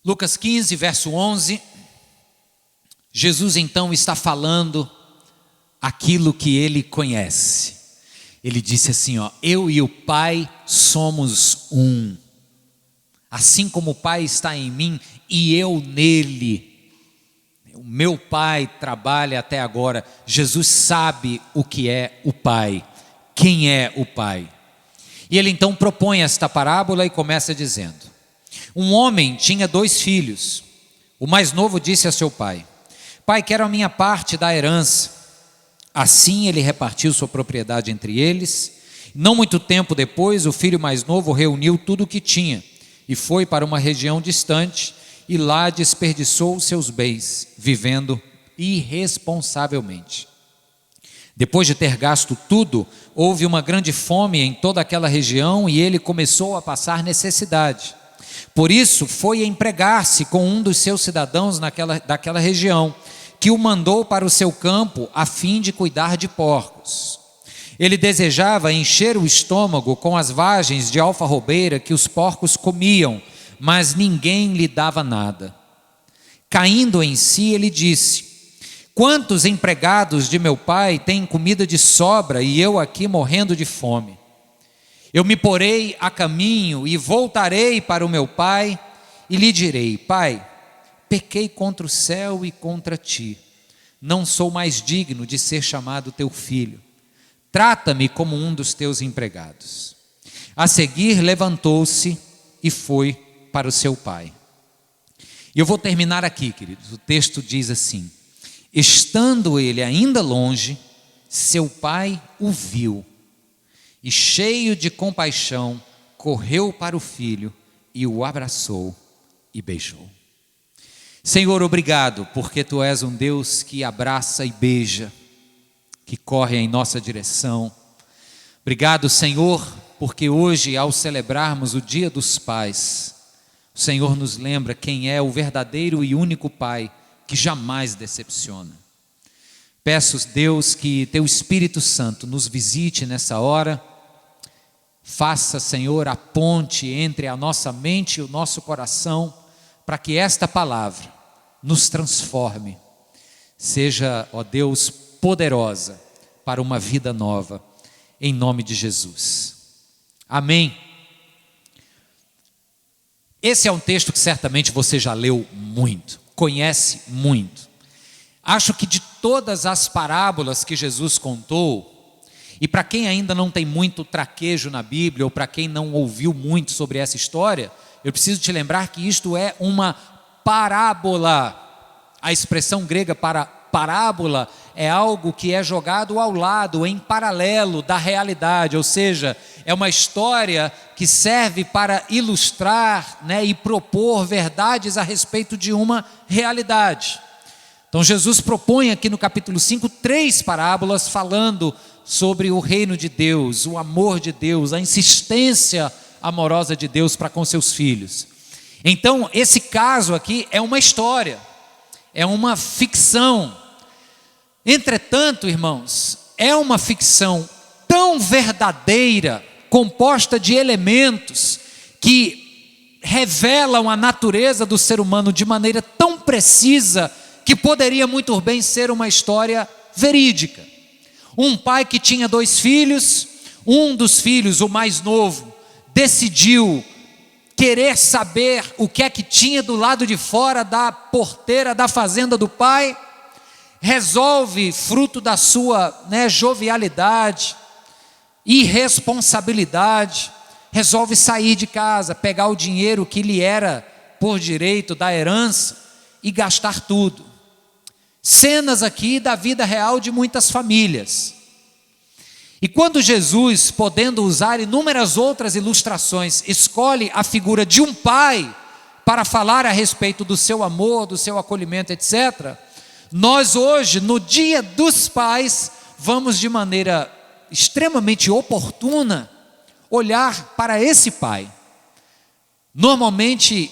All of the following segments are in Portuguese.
Lucas 15, verso 11, Jesus então está falando aquilo que ele conhece. Ele disse assim, eu e o Pai somos um. Assim como o Pai está em mim e eu nele. O meu Pai trabalha até agora. Jesus sabe o que é o Pai. Quem é o Pai? E ele então propõe esta parábola e começa dizendo: um homem tinha 2 filhos. O mais novo disse a seu pai: Pai, quero a minha parte da herança. Assim ele repartiu sua propriedade entre eles. Não muito tempo depois, o filho mais novo reuniu tudo o que tinha e foi para uma região distante e lá desperdiçou seus bens, vivendo irresponsavelmente. Depois de ter gasto tudo, houve uma grande fome em toda aquela região e ele começou a passar necessidade. Por isso foi empregar-se com um dos seus cidadãos daquela região, que o mandou para o seu campo a fim de cuidar de porcos. Ele desejava encher o estômago com as vagens de alfarrobeira que os porcos comiam, mas ninguém lhe dava nada. Caindo em si, ele disse: quantos empregados de meu pai têm comida de sobra e eu aqui morrendo de fome? Eu me porei a caminho e voltarei para o meu pai e lhe direi: Pai, pequei contra o céu e contra ti. Não sou mais digno de ser chamado teu filho. Trata-me como um dos teus empregados. A seguir levantou-se e foi para o seu pai. E eu vou terminar aqui, queridos. O texto diz assim: estando ele ainda longe, seu pai o viu e, cheio de compaixão, correu para o filho e o abraçou e beijou. Senhor, obrigado, porque Tu és um Deus que abraça e beija, que corre em nossa direção. Obrigado, Senhor, porque hoje, ao celebrarmos o Dia dos Pais, o Senhor nos lembra quem é o verdadeiro e único Pai que jamais decepciona. Peço, Deus, que Teu Espírito Santo nos visite nessa hora. Faça, Senhor, a ponte entre a nossa mente e o nosso coração, para que esta palavra nos transforme. Seja, ó Deus, poderosa para uma vida nova, em nome de Jesus. Amém. Esse é um texto que certamente você já leu muito, conhece muito. Acho que de todas as parábolas que Jesus contou, e para quem ainda não tem muito traquejo na Bíblia, ou para quem não ouviu muito sobre essa história, eu preciso te lembrar que isto é uma parábola. A expressão grega para parábola é algo que é jogado ao lado, em paralelo da realidade, ou seja, é uma história que serve para ilustrar, e propor verdades a respeito de uma realidade. Então Jesus propõe aqui no capítulo 5 3 parábolas falando sobre o reino de Deus, o amor de Deus, a insistência amorosa de Deus para com seus filhos. Então esse caso aqui é uma história, é uma ficção. Entretanto, irmãos, é uma ficção tão verdadeira, composta de elementos que revelam a natureza do ser humano de maneira tão precisa, que poderia muito bem ser uma história verídica. Um pai que tinha 2 filhos, um dos filhos, o mais novo, decidiu querer saber o que é que tinha do lado de fora da porteira da fazenda do pai. Resolve, fruto da sua jovialidade, irresponsabilidade, resolve sair de casa, pegar o dinheiro que lhe era por direito da herança e gastar tudo. Cenas aqui da vida real de muitas famílias. E quando Jesus, podendo usar inúmeras outras ilustrações, escolhe a figura de um pai para falar a respeito do seu amor, do seu acolhimento, etc., nós hoje, no Dia dos Pais, vamos de maneira extremamente oportuna olhar para esse pai. Normalmente,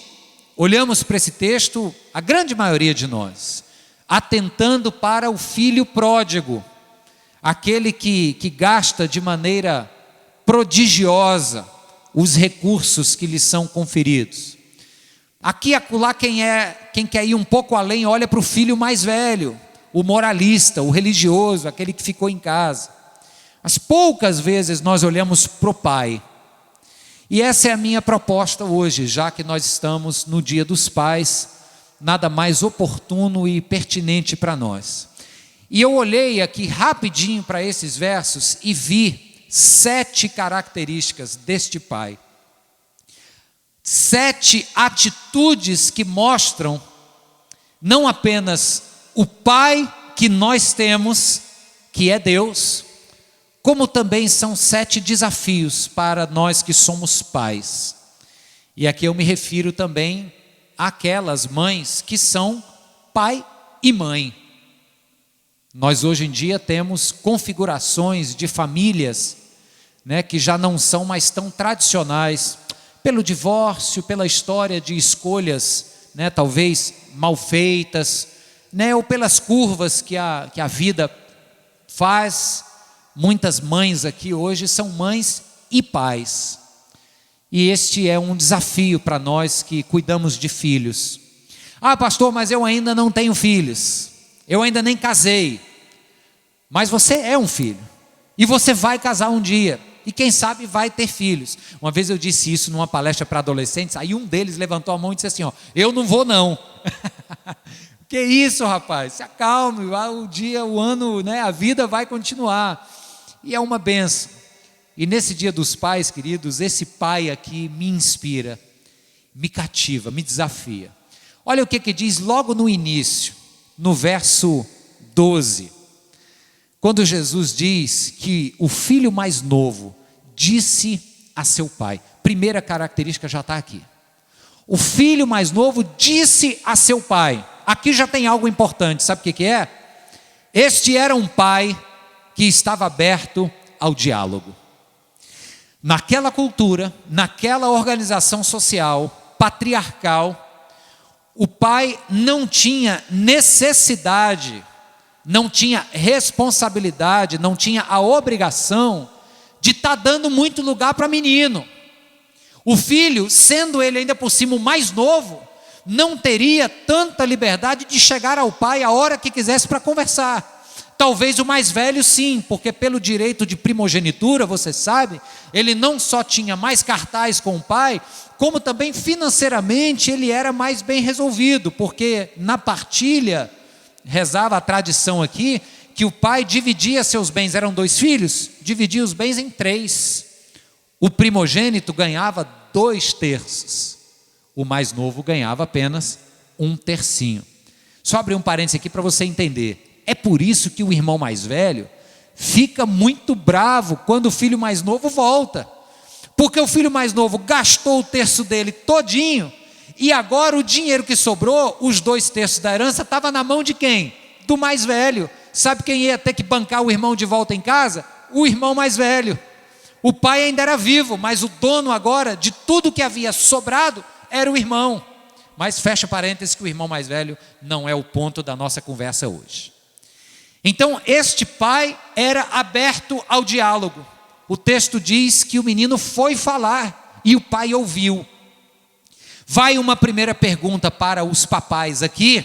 olhamos para esse texto, a grande maioria de nós, atentando para o filho pródigo, aquele que gasta de maneira prodigiosa os recursos que lhe são conferidos. Aqui e acolá quem quer ir um pouco além olha para o filho mais velho, o moralista, o religioso, aquele que ficou em casa. Mas poucas vezes nós olhamos para o pai. E essa é a minha proposta hoje, já que nós estamos no Dia dos Pais, nada mais oportuno e pertinente para nós. E eu olhei aqui rapidinho para esses versos e vi 7 características deste pai. 7 atitudes que mostram não apenas o pai que nós temos, que é Deus, como também são 7 desafios para nós que somos pais. E aqui eu me refiro também àquelas mães que são pai e mãe. Nós hoje em dia temos configurações de famílias, né, que já não são mais tão tradicionais, pelo divórcio, pela história de escolhas, né, talvez mal feitas, né, ou pelas curvas que a vida faz. Muitas mães aqui hoje são mães e pais. E este é um desafio para nós que cuidamos de filhos. Ah, pastor, mas eu ainda não tenho filhos. Eu ainda nem casei. Mas você é um filho. E você vai casar um dia. E quem sabe vai ter filhos. Uma vez eu disse isso numa palestra para adolescentes. Aí um deles levantou a mão e disse assim, ó, eu não vou não. Que isso, rapaz? Se acalme, o dia, o ano, né, a vida vai continuar. E é uma bênção. E nesse Dia dos Pais, queridos, esse pai aqui me inspira, me cativa, me desafia. Olha o que diz logo no início, no verso 12. Quando Jesus diz que o filho mais novo disse a seu pai. Primeira característica já está aqui. O filho mais novo disse a seu pai. Aqui já tem algo importante, sabe o que é? Este era um pai que estava aberto ao diálogo. Naquela cultura, naquela organização social, patriarcal, o pai não tinha necessidade, não tinha responsabilidade, não tinha a obrigação de estar dando muito lugar para menino. O filho, sendo ele ainda por cima o mais novo, não teria tanta liberdade de chegar ao pai a hora que quisesse para conversar. Talvez o mais velho sim, porque pelo direito de primogenitura, você sabe, ele não só tinha mais cartaz com o pai, como também financeiramente ele era mais bem resolvido, porque na partilha, rezava a tradição aqui, que o pai dividia seus bens, eram 2 filhos, dividia os bens em 3. O primogênito ganhava 2/3, o mais novo ganhava apenas 1/3. Só abrir um parênteses aqui para você entender. É por isso que o irmão mais velho fica muito bravo quando o filho mais novo volta. Porque o filho mais novo gastou o 1/3 dele todinho, e agora o dinheiro que sobrou, os 2/3 da herança, estava na mão de quem? Do mais velho. Sabe quem ia ter que bancar o irmão de volta em casa? O irmão mais velho. O pai ainda era vivo, mas o dono agora de tudo que havia sobrado era o irmão. Mas fecha parênteses que o irmão mais velho não é o ponto da nossa conversa hoje. Então este pai era aberto ao diálogo. O texto diz que o menino foi falar e o pai ouviu. Vai uma primeira pergunta para os papais aqui: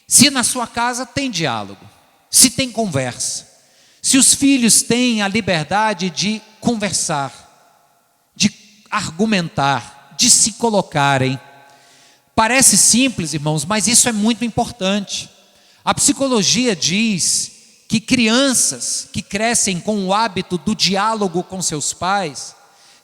se na sua casa tem diálogo, se tem conversa, se os filhos têm a liberdade de conversar, de argumentar, de se colocarem. Parece simples, irmãos, mas isso é muito importante. A psicologia diz que crianças que crescem com o hábito do diálogo com seus pais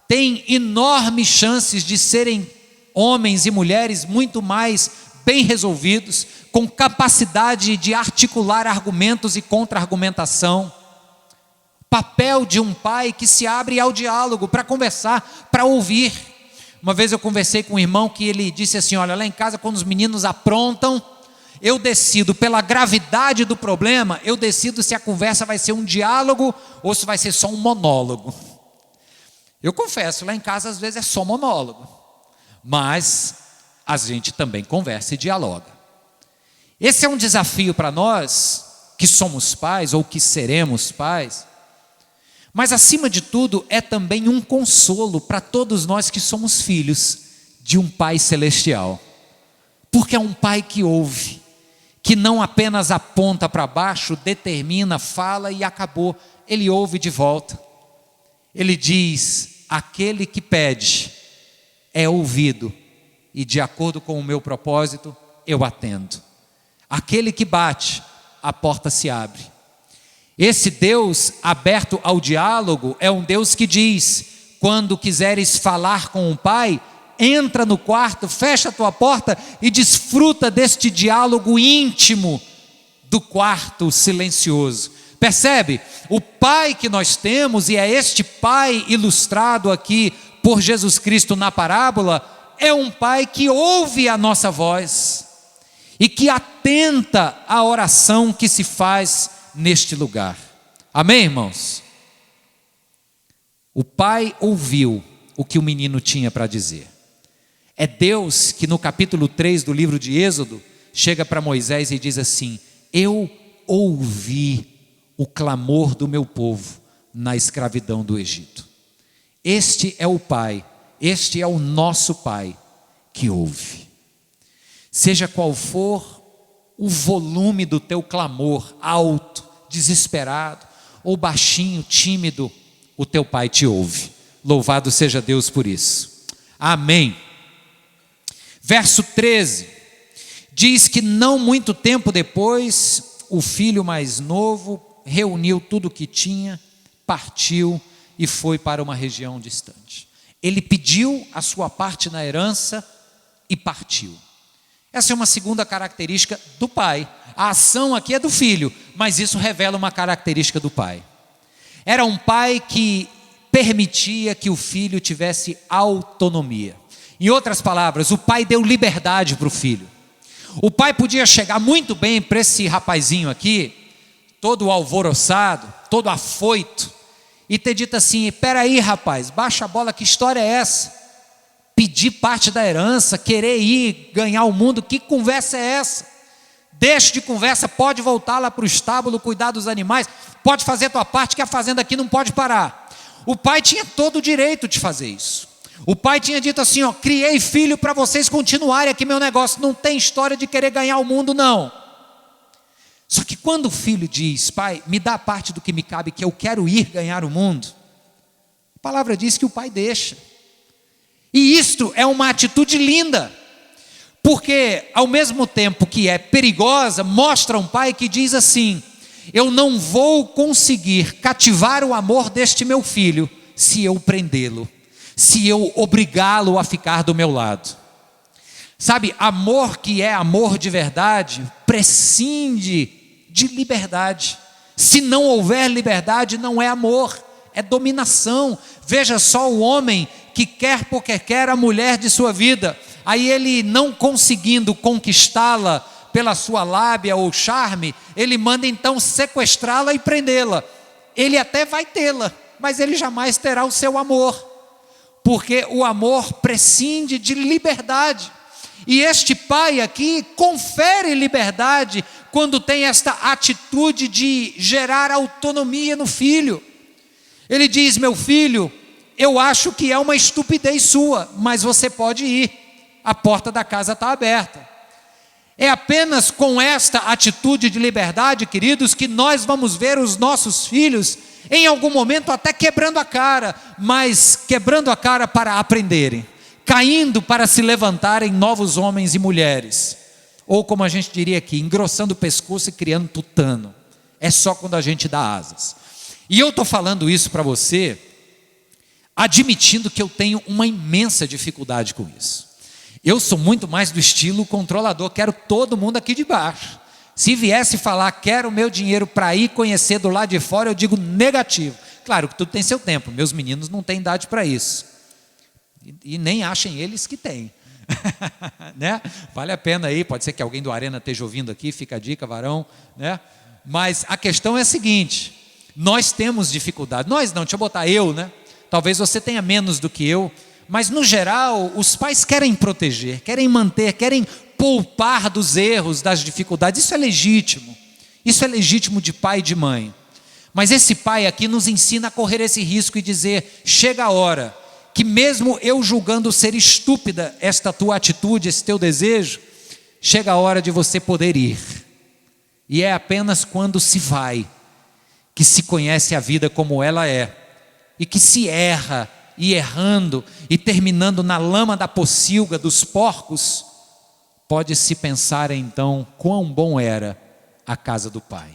têm enormes chances de serem homens e mulheres muito mais bem resolvidos, com capacidade de articular argumentos e contra-argumentação. Papel de um pai que se abre ao diálogo, para conversar, para ouvir. Uma vez eu conversei com um irmão que ele disse assim, olha, lá em casa quando os meninos aprontam, eu decido pela gravidade do problema, eu decido se a conversa vai ser um diálogo ou se vai ser só um monólogo. Eu confesso, lá em casa às vezes é só monólogo, mas a gente também conversa e dialoga. Esse é um desafio para nós que somos pais ou que seremos pais, mas acima de tudo é também um consolo para todos nós que somos filhos de um Pai celestial. Porque é um Pai que ouve, que não apenas aponta para baixo, determina, fala e acabou. Ele ouve de volta. Ele diz: aquele que pede é ouvido, e de acordo com o meu propósito, eu atendo. Aquele que bate, a porta se abre. Esse Deus aberto ao diálogo é um Deus que diz: quando quiseres falar com o Pai, entra no quarto, fecha a tua porta e desfruta deste diálogo íntimo do quarto silencioso. Percebe? O Pai que nós temos, e é este Pai ilustrado aqui por Jesus Cristo na parábola, é um Pai que ouve a nossa voz e que atenta à oração que se faz neste lugar. Amém, irmãos? O Pai ouviu o que o menino tinha para dizer. É Deus que no capítulo 3 do livro de Êxodo chega para Moisés e diz assim: eu ouvi o clamor do meu povo na escravidão do Egito. Este é o Pai, este é o nosso Pai que ouve. Seja qual for o volume do teu clamor, alto, desesperado, ou baixinho, tímido, o teu Pai te ouve. Louvado seja Deus por isso. Amém. Verso 13, diz que não muito tempo depois, o filho mais novo reuniu tudo o que tinha, partiu e foi para uma região distante. Ele pediu a sua parte na herança e partiu. Essa é uma segunda característica do pai. A ação aqui é do filho, mas isso revela uma característica do pai. Era um pai que permitia que o filho tivesse autonomia. Em outras palavras, o pai deu liberdade para o filho. O pai podia chegar muito bem para esse rapazinho aqui, todo alvoroçado, todo afoito, e ter dito assim: espera aí, rapaz, baixa a bola, que história é essa? Pedir parte da herança, querer ir ganhar o mundo, que conversa é essa? Deixa de conversa, pode voltar lá para o estábulo, cuidar dos animais, pode fazer a tua parte, que a fazenda aqui não pode parar. O pai tinha todo o direito de fazer isso. O pai tinha dito assim: ó, criei filho para vocês continuarem aqui meu negócio, não tem história de querer ganhar o mundo não. Só que quando o filho diz: pai, me dá parte do que me cabe, que eu quero ir ganhar o mundo, a palavra diz que o pai deixa. E isto é uma atitude linda, porque ao mesmo tempo que é perigosa, mostra um pai que diz assim: eu não vou conseguir cativar o amor deste meu filho se eu prendê-lo, se eu obrigá-lo a ficar do meu lado. Sabe, amor que é amor de verdade, prescinde de liberdade. Se não houver liberdade, não é amor, é dominação. Veja só o homem que quer porque quer a mulher de sua vida, aí ele não conseguindo conquistá-la pela sua lábia ou charme, ele manda então sequestrá-la e prendê-la. Ele até vai tê-la, mas ele jamais terá o seu amor, porque o amor prescinde de liberdade. E este pai aqui confere liberdade quando tem esta atitude de gerar autonomia no filho. Ele diz: meu filho, eu acho que é uma estupidez sua, mas você pode ir, a porta da casa está aberta. É apenas com esta atitude de liberdade, queridos, que nós vamos ver os nossos filhos, em algum momento até quebrando a cara, mas quebrando a cara para aprenderem, caindo para se levantarem novos homens e mulheres, ou como a gente diria aqui, engrossando o pescoço e criando tutano. É só quando a gente dá asas. E eu estou falando isso para você, admitindo que eu tenho uma imensa dificuldade com isso. Eu sou muito mais do estilo controlador, quero todo mundo aqui de baixo. Se viesse falar, quero o meu dinheiro para ir conhecer do lado de fora, eu digo negativo. Claro que tudo tem seu tempo, meus meninos não têm idade para isso. E nem achem eles que têm. Né? Vale a pena aí, pode ser que alguém do Arena esteja ouvindo aqui, fica a dica, varão. Né? Mas a questão é a seguinte: nós temos dificuldade, nós não, deixa eu botar eu, né? Talvez você tenha menos do que eu, mas no geral os pais querem proteger, querem manter, querem poupar dos erros, das dificuldades. Isso é legítimo de pai e de mãe. Mas esse pai aqui nos ensina a correr esse risco e dizer: chega a hora que mesmo eu julgando ser estúpida esta tua atitude, esse teu desejo, chega a hora de você poder ir. E é apenas quando se vai que se conhece a vida como ela é, e que se erra, e errando, e terminando na lama da pocilga dos porcos, pode-se pensar então quão bom era a casa do pai.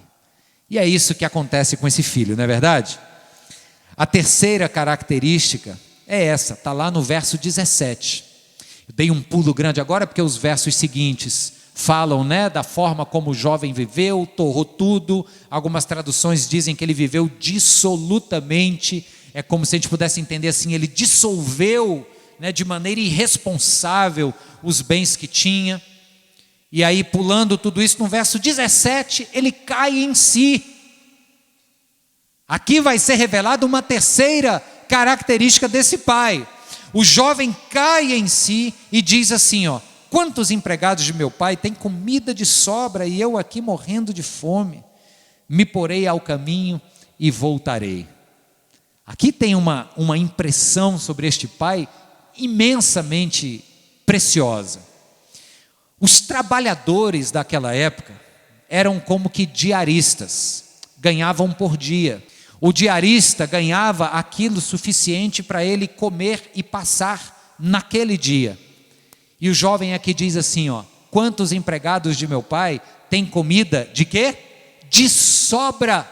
E é isso que acontece com esse filho, não é verdade? A terceira característica é essa, está lá no verso 17. Eu dei um pulo grande agora porque os versos seguintes falam, da forma como o jovem viveu, torrou tudo. Algumas traduções dizem que ele viveu dissolutamente. É como se a gente pudesse entender assim, ele dissolveu, de maneira irresponsável os bens que tinha. E aí, pulando tudo isso, no verso 17, ele cai em si. Aqui vai ser revelada uma terceira característica desse pai. O jovem cai em si e diz assim, quantos empregados de meu pai têm comida de sobra e eu aqui morrendo de fome? Me porei ao caminho e voltarei. Aqui tem uma impressão sobre este pai imensamente preciosa. Os trabalhadores daquela época eram como que diaristas, ganhavam por dia. O diarista ganhava aquilo suficiente para ele comer e passar naquele dia. E o jovem aqui diz assim, quantos empregados de meu pai têm comida de quê? De sobra.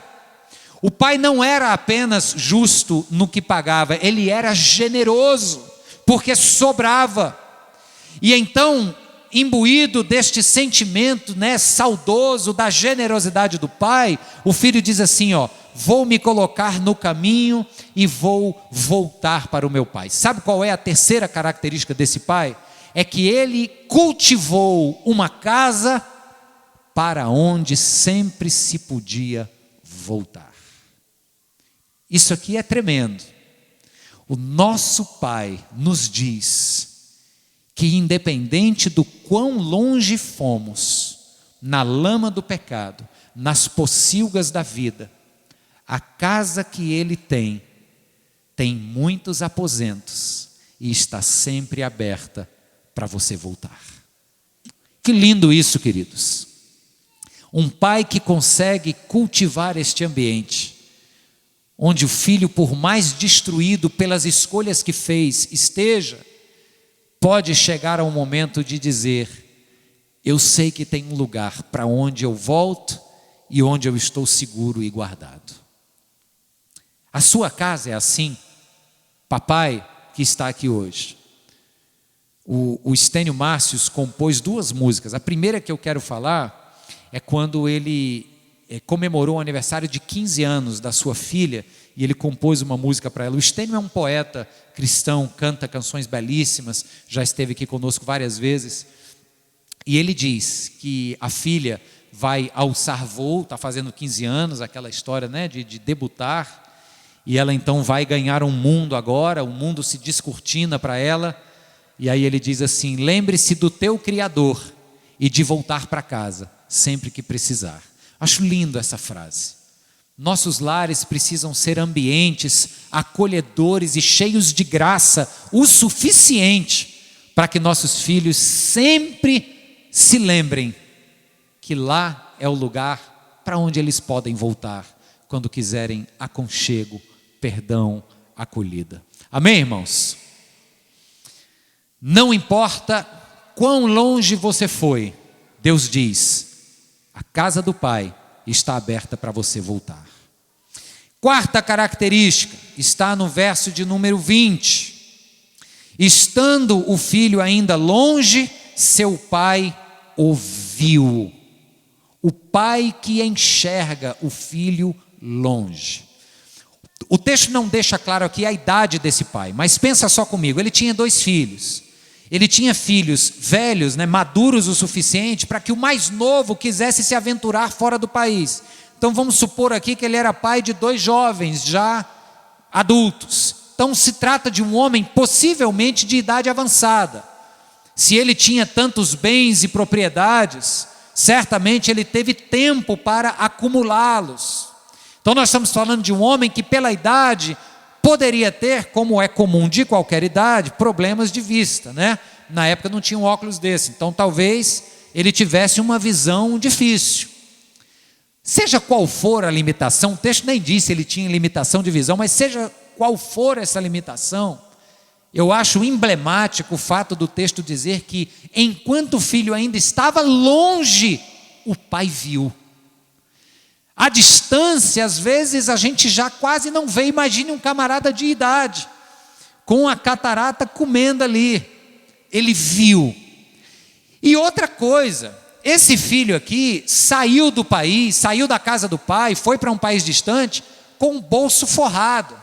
O pai não era apenas justo no que pagava, ele era generoso, porque sobrava. E então, imbuído deste sentimento, saudoso da generosidade do pai, o filho diz assim, vou me colocar no caminho e vou voltar para o meu pai. Sabe qual é a terceira característica desse pai? É que ele cultivou uma casa para onde sempre se podia voltar. Isso aqui é tremendo. O nosso pai nos diz que independente do quão longe fomos, na lama do pecado, nas pocilgas da vida, a casa que ele tem muitos aposentos e está sempre aberta para você voltar. Que lindo isso, queridos. Um pai que consegue cultivar este ambiente, onde o filho, por mais destruído pelas escolhas que fez, esteja, pode chegar ao momento de dizer, eu sei que tem um lugar para onde eu volto e onde eu estou seguro e guardado. A sua casa é assim? Papai que está aqui hoje. O Estênio Márcios compôs 2 músicas. A primeira que eu quero falar é quando ele comemorou o aniversário de 15 anos da sua filha e ele compôs uma música para ela. O Estênio é um poeta cristão, canta canções belíssimas, já esteve aqui conosco várias vezes. E ele diz que a filha vai alçar voo, está fazendo 15 anos, aquela história de debutar, e ela então vai ganhar um mundo agora, o mundo se descortina para ela, e aí ele diz assim, lembre-se do teu Criador e de voltar para casa, sempre que precisar. Acho lindo essa frase. Nossos lares precisam ser ambientes acolhedores e cheios de graça, o suficiente para que nossos filhos sempre se lembrem que lá é o lugar para onde eles podem voltar quando quiserem aconchego, perdão, acolhida. Amém, irmãos? Não importa quão longe você foi, Deus diz, a casa do Pai está aberta para você voltar. Quarta característica está no verso de número 20. Estando o filho ainda longe, seu pai o viu. O pai que enxerga o filho longe. O texto não deixa claro aqui a idade desse pai, mas pensa só comigo, ele tinha 2 filhos. Ele tinha filhos velhos, maduros o suficiente para que o mais novo quisesse se aventurar fora do país. Então vamos supor aqui que ele era pai de 2 jovens já adultos. Então se trata de um homem possivelmente de idade avançada. Se ele tinha tantos bens e propriedades, certamente ele teve tempo para acumulá-los. Então nós estamos falando de um homem que pela idade Poderia ter, como é comum de qualquer idade, problemas de vista, né? Na época não tinha um óculos desse, então talvez ele tivesse uma visão difícil. Seja qual for a limitação, o texto nem disse se ele tinha limitação de visão, mas seja qual for essa limitação, eu acho emblemático o fato do texto dizer que, enquanto o filho ainda estava longe, o pai viu. À distância, às vezes, a gente já quase não vê. Imagine um camarada de idade, com a catarata comendo ali. Ele viu. E outra coisa, esse filho aqui saiu do país, saiu da casa do pai, foi para um país distante, com o bolso forrado.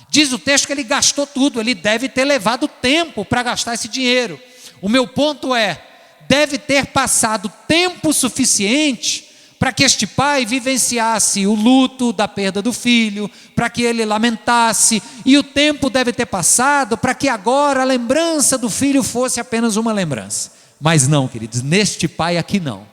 Diz o texto que ele gastou tudo, ele deve ter levado tempo para gastar esse dinheiro. O meu ponto é, deve ter passado tempo suficiente para que este pai vivenciasse o luto da perda do filho, para que ele lamentasse, e o tempo deve ter passado para que agora a lembrança do filho fosse apenas uma lembrança. Mas não, queridos, neste pai aqui não,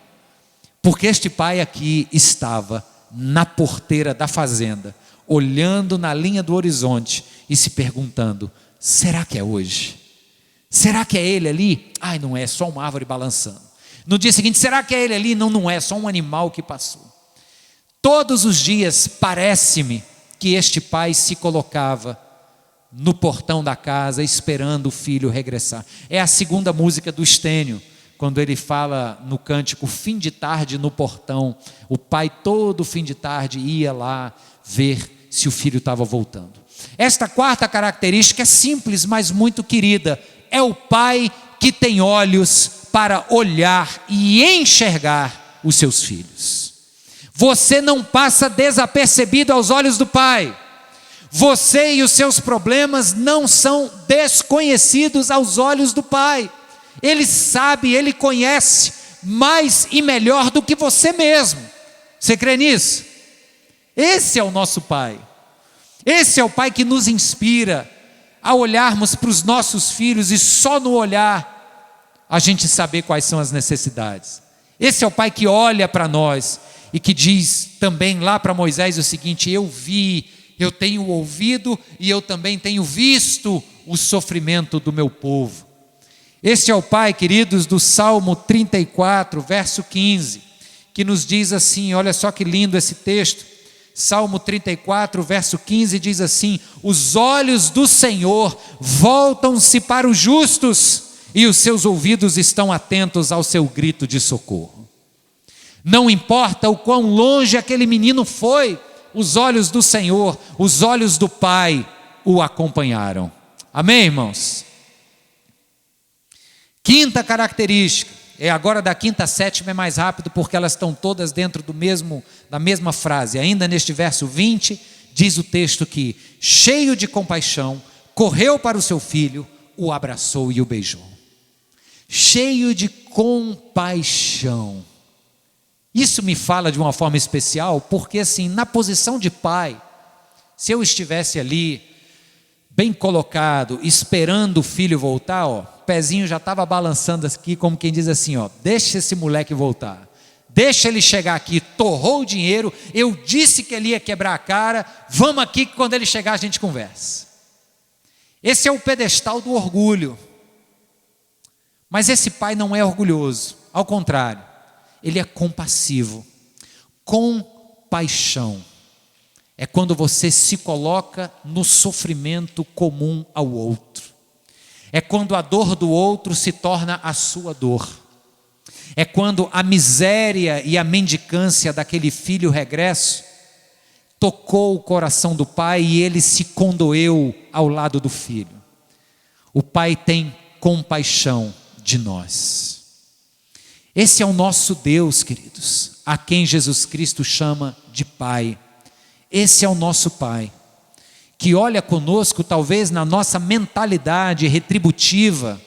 porque este pai aqui estava na porteira da fazenda, olhando na linha do horizonte e se perguntando: será que é hoje? Será que é ele ali? Ai, não é, só uma árvore balançando. No dia seguinte, será que é ele ali? Não, não é, só um animal que passou. Todos os dias, parece-me que este pai se colocava no portão da casa, esperando o filho regressar. É a segunda música do Estênio, quando ele fala no cântico, fim de tarde no portão. O pai todo fim de tarde ia lá ver se o filho estava voltando. Esta quarta característica é simples, mas muito querida. É o pai que tem olhos para olhar e enxergar os seus filhos. Você não passa desapercebido aos olhos do pai. Você e os seus problemas não são desconhecidos aos olhos do pai. Ele sabe, ele conhece mais e melhor do que você mesmo. Você crê nisso? Esse é o nosso pai. Esse é o pai que nos inspira a olharmos para os nossos filhos e só no olhar a gente saber quais são as necessidades. Esse é o pai que olha para nós e que diz também lá para Moisés o seguinte: eu vi, eu tenho ouvido e eu também tenho visto o sofrimento do meu povo. Este é o pai, queridos, do Salmo 34, verso 15, que nos diz assim, olha só que lindo esse texto. Salmo 34, verso 15 diz assim: os olhos do Senhor voltam-se para os justos e os seus ouvidos estão atentos ao seu grito de socorro. Não importa o quão longe aquele menino foi, os olhos do Senhor, os olhos do Pai o acompanharam. Amém, irmãos? Quinta característica, agora da quinta à sétima é mais rápido, porque elas estão todas dentro da mesma frase. Ainda neste verso 20, diz o texto que, cheio de compaixão, correu para o seu filho, o abraçou e o beijou. Cheio de compaixão. Isso me fala de uma forma especial, porque assim, na posição de pai, se eu estivesse ali, bem colocado, esperando o filho voltar, ó, o pezinho já estava balançando aqui, como quem diz assim, ó, deixa esse moleque voltar, deixa ele chegar aqui, torrou o dinheiro, eu disse que ele ia quebrar a cara, vamos aqui que quando ele chegar a gente conversa. Esse é o pedestal do orgulho. Mas esse pai não é orgulhoso, ao contrário, ele é compassivo. Compaixão é quando você se coloca no sofrimento comum ao outro. É quando a dor do outro se torna a sua dor. É quando a miséria e a mendicância daquele filho regresso tocou o coração do pai e ele se condoeu ao lado do filho. O pai tem compaixão de nós. Esse é o nosso Deus, queridos, a quem Jesus Cristo chama de Pai. Esse é o nosso Pai, que olha conosco, talvez na nossa mentalidade retributiva,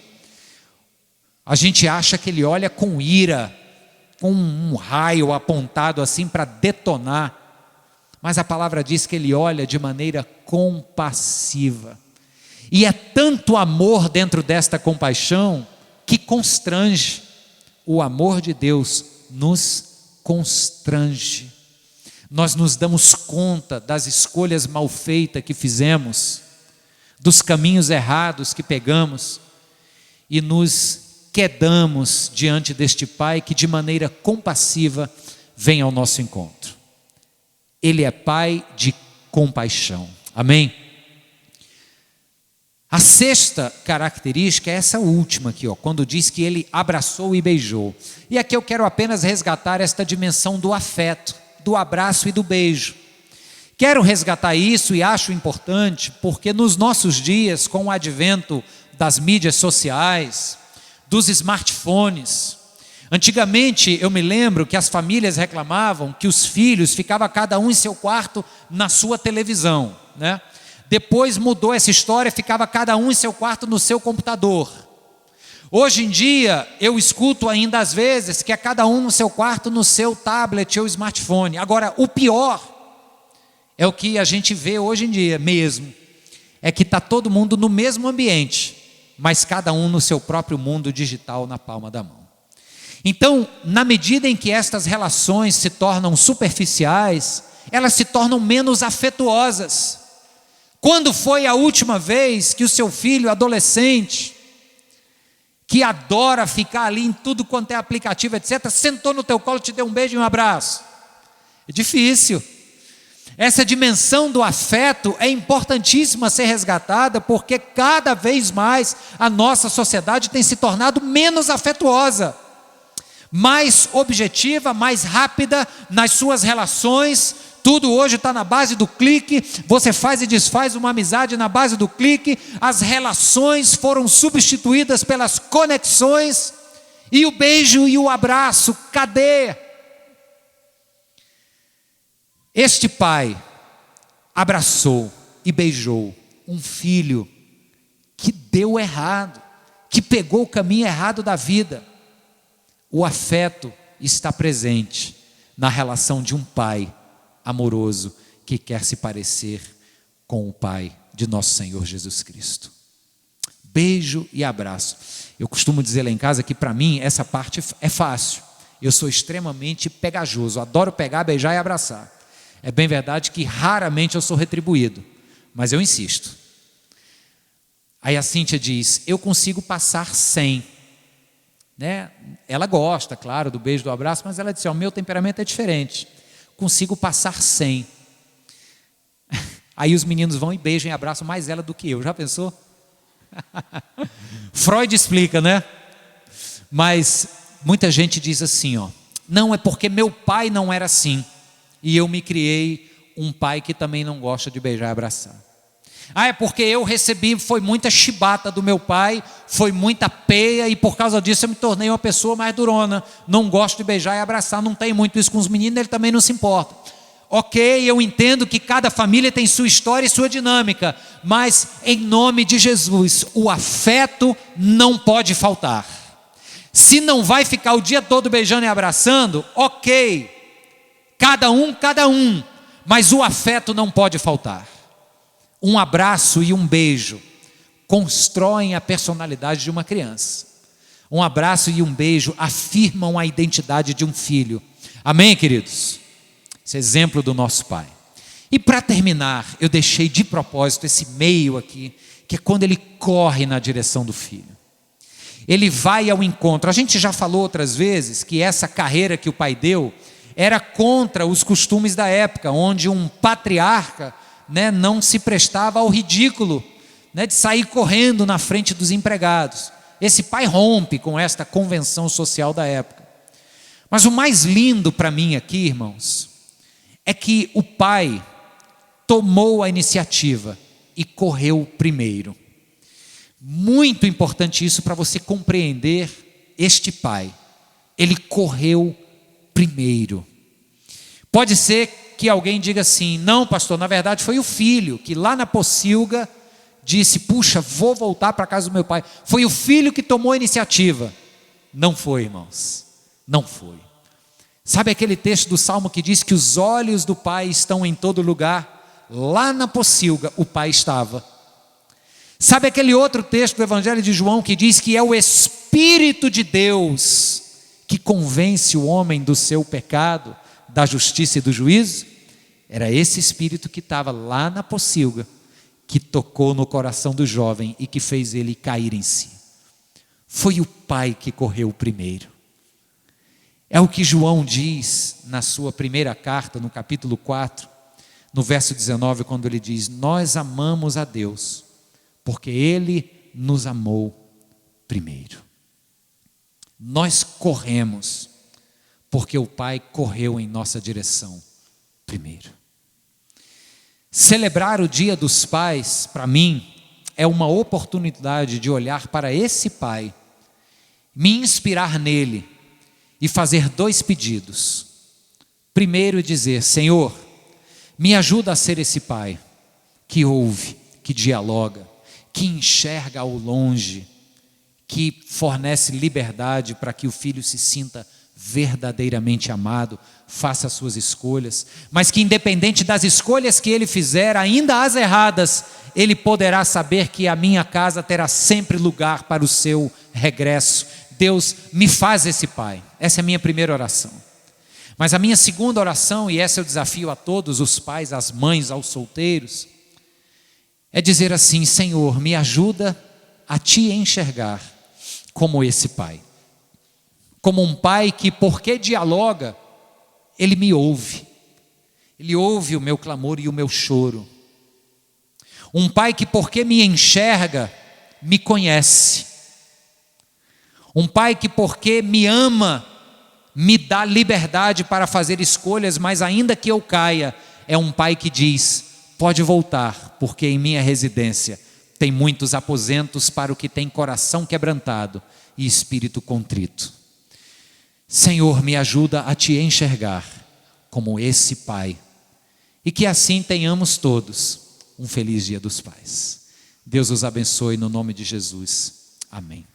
a gente acha que Ele olha com ira, com um raio apontado assim para detonar, mas a palavra diz que Ele olha de maneira compassiva, e é tanto amor dentro desta compaixão, que constrange. O amor de Deus nos constrange. nós nos damos conta das escolhas mal feitas que fizemos, dos caminhos errados que pegamos, e nos quedamos diante deste Pai que de maneira compassiva vem ao nosso encontro. Ele é Pai de compaixão. Amém? A sexta característica é essa última aqui, quando diz que ele abraçou e beijou. E aqui eu quero apenas resgatar esta dimensão do afeto, do abraço e do beijo. Quero resgatar isso e acho importante porque nos nossos dias, com o advento das mídias sociais, dos smartphones, antigamente eu me lembro que as famílias reclamavam que os filhos ficavam cada um em seu quarto na sua televisão, né? Depois mudou essa história, ficava cada um em seu quarto no seu computador. Hoje em dia, eu escuto ainda às vezes que é cada um no seu quarto, no seu tablet ou smartphone. Agora, o pior é o que a gente vê hoje em dia mesmo, é que está todo mundo no mesmo ambiente, mas cada um no seu próprio mundo digital na palma da mão. Então, na medida em que estas relações se tornam superficiais, elas se tornam menos afetuosas. Quando foi a última vez que o seu filho adolescente, que adora ficar ali em tudo quanto é aplicativo, etc., sentou no teu colo, te deu um beijo e um abraço? É difícil. Essa dimensão do afeto é importantíssima ser resgatada, porque cada vez mais a nossa sociedade tem se tornado menos afetuosa, mais objetiva, mais rápida nas suas relações. Tudo hoje está na base do clique, você faz e desfaz uma amizade na base do clique, as relações foram substituídas pelas conexões, e o beijo e o abraço, cadê? Este pai abraçou e beijou um filho que deu errado, que pegou o caminho errado da vida. O afeto está presente na relação de um pai amoroso que quer se parecer com o Pai de nosso Senhor Jesus Cristo. Beijo e abraço. Eu costumo dizer lá em casa que para mim essa parte é fácil. Eu sou extremamente pegajoso, adoro pegar, beijar e abraçar. É bem verdade que raramente eu sou retribuído, mas eu insisto. Aí a Cíntia diz, eu consigo passar sem. Né? Ela gosta, claro, do beijo, do abraço, mas ela disse, o meu temperamento é diferente. Consigo passar sem. Aí os meninos vão e beijam e abraçam mais ela do que eu. Já pensou? Freud explica, né? Mas muita gente diz assim, não, é porque meu pai não era assim, e eu me criei um pai que também não gosta de beijar e abraçar. É porque eu recebi, foi muita chibata do meu pai, foi muita peia, e por causa disso eu me tornei uma pessoa mais durona, não gosto de beijar e abraçar, não tenho muito isso com os meninos, ele também não se importa. Ok, eu entendo que cada família tem sua história e sua dinâmica, mas em nome de Jesus, o afeto não pode faltar. Se não vai ficar o dia todo beijando e abraçando, ok, cada um, mas o afeto não pode faltar. Um abraço e um beijo constroem a personalidade de uma criança. Um abraço e um beijo afirmam a identidade de um filho. Amém, queridos? Esse é exemplo do nosso Pai. E para terminar, eu deixei de propósito esse meio aqui, que é quando ele corre na direção do filho. Ele vai ao encontro. A gente já falou outras vezes que essa carreira que o pai deu era contra os costumes da época, onde um patriarca, não se prestava ao ridículo, de sair correndo na frente dos empregados. Esse pai rompe com esta convenção social da época. Mas o mais lindo para mim aqui, irmãos, é que o pai tomou a iniciativa e correu primeiro. Muito importante isso para você compreender este pai. Ele correu primeiro. Pode ser que alguém diga assim, não pastor, na verdade foi o filho que lá na pocilga disse, puxa, vou voltar para a casa do meu pai. Foi o filho que tomou a iniciativa. Não foi, irmãos, não foi. Sabe aquele texto do Salmo que diz que os olhos do pai estão em todo lugar? Lá na pocilga o pai estava. Sabe aquele outro texto do Evangelho de João que diz que é o Espírito de Deus que convence o homem do seu pecado, da justiça e do juízo? Era esse espírito que estava lá na pocilga, que tocou no coração do jovem e que fez ele cair em si. Foi o pai que correu primeiro. É o que João diz na sua primeira carta, no capítulo 4, no verso 19, quando ele diz: nós amamos a Deus, porque Ele nos amou primeiro. Nós corremos, porque o Pai correu em nossa direção primeiro. Celebrar o Dia dos Pais, para mim, é uma oportunidade de olhar para esse Pai, me inspirar nele e fazer 2 pedidos. Primeiro, dizer: Senhor, me ajuda a ser esse pai que ouve, que dialoga, que enxerga ao longe, que fornece liberdade para que o filho se sinta verdadeiramente amado, faça as suas escolhas, mas que independente das escolhas que ele fizer, ainda as erradas, ele poderá saber que a minha casa terá sempre lugar para o seu regresso. Deus, me faz esse pai. Essa é a minha primeira oração. Mas a minha segunda oração, e esse é o desafio a todos os pais, às mães, aos solteiros, é dizer assim: Senhor, me ajuda a te enxergar como esse pai. Como um pai que, porque dialoga, ele me ouve. Ele ouve o meu clamor e o meu choro. Um pai que, porque me enxerga, me conhece. Um pai que, porque me ama, me dá liberdade para fazer escolhas, mas ainda que eu caia, é um pai que diz: pode voltar, porque em minha residência tem muitos aposentos para o que tem coração quebrantado e espírito contrito. Senhor, me ajuda a te enxergar como esse pai, e que assim tenhamos todos um feliz Dia dos Pais. Deus os abençoe no nome de Jesus. Amém.